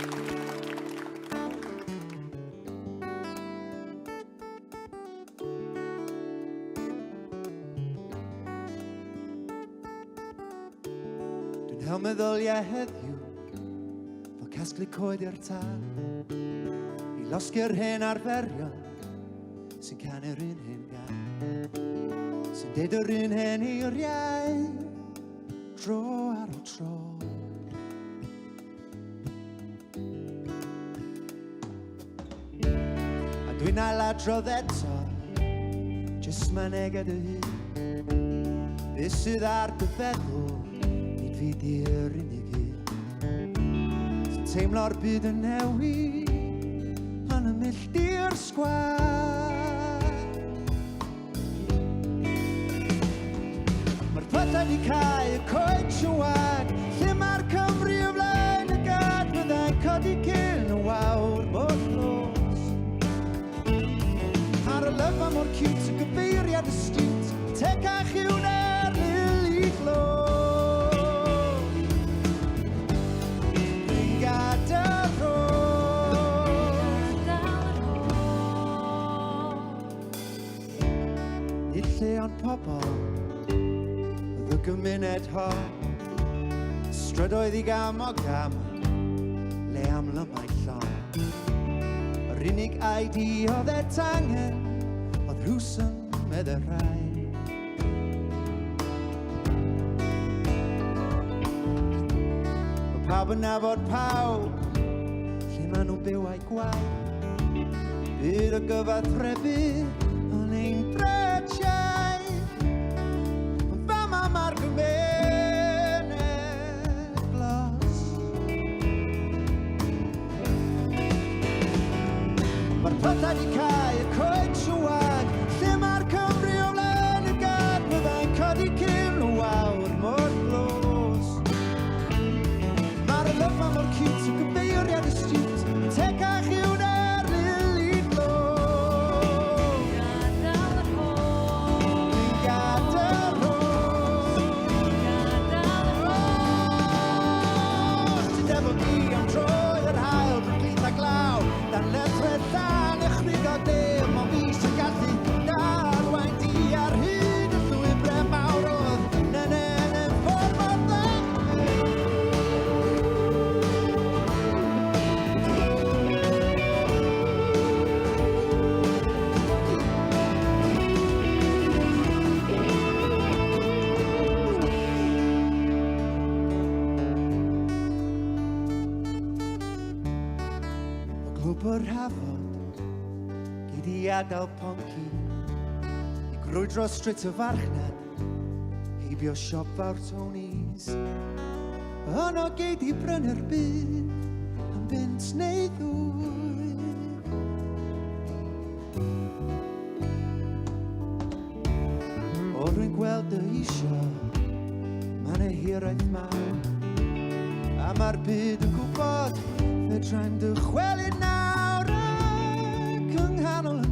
Dwi'n hel meddyliau heddiw fel casglu coed i'r tân i losgu'r hen arferion sy'n canu'r un hyn gan sy'n deud yr un hen eiriau tro ar ôl tro. A dwi'n ailadrodd eto jyst myneg dy hun be sydd ar dy feddwl nid fi di'r unig un sy'n teimlo'r byd yn newid yn y milltir sgwar. Mae'r pwydau di cael y coed siwag lle mae'r Cymru o flaen y gad fyddai'n codi cyn y wawr mor glos. Ar y lyfa mor cute y gyfeiriad astute tegach yw'n erlyl i glod. Dwi'n Gadael Rhos nid lle ond pobl oedd y gymuned hon strydoedd i gam o gam le amlymau llon. Yr unig ID oedd e tangen oedd Rhos yn medde rhai. Mae pawb yn nabod pawb lle maen nhw'n byw a'u gwaith byd o gyfathrebu yn ein dretiau ond fama mae'r gymuned glos. Mae'r pwydau di cael y coed siwag lle mae'r Cymru o flaen y gad byddai'n codi cyn y wawr mor glos. Mae'r lyfa mor cute y gyfeiriad astute tegach yw'n erlyl i glod. Dwi'n Gadael Rhos Ti'n efo fi am droed yr hael drwy glith a glaw dan ledred dan echwyd o dim ond fi sy'n gallu darwain di ar hyd y llwybrau mawr oedd nenen yn ffordd o dda. O glwb yr hafod gyd i adael ponci i grwydro stryd y farchnad heibio siop fawr Tony's yno gyd i brynu'r byd am bunt neu ddwy. O rwy'n gweld dy isio ma'n y hiraeth mawr a mae'r byd yn gwybod fedrai'm dychwelyd nawr ac yng nghanol y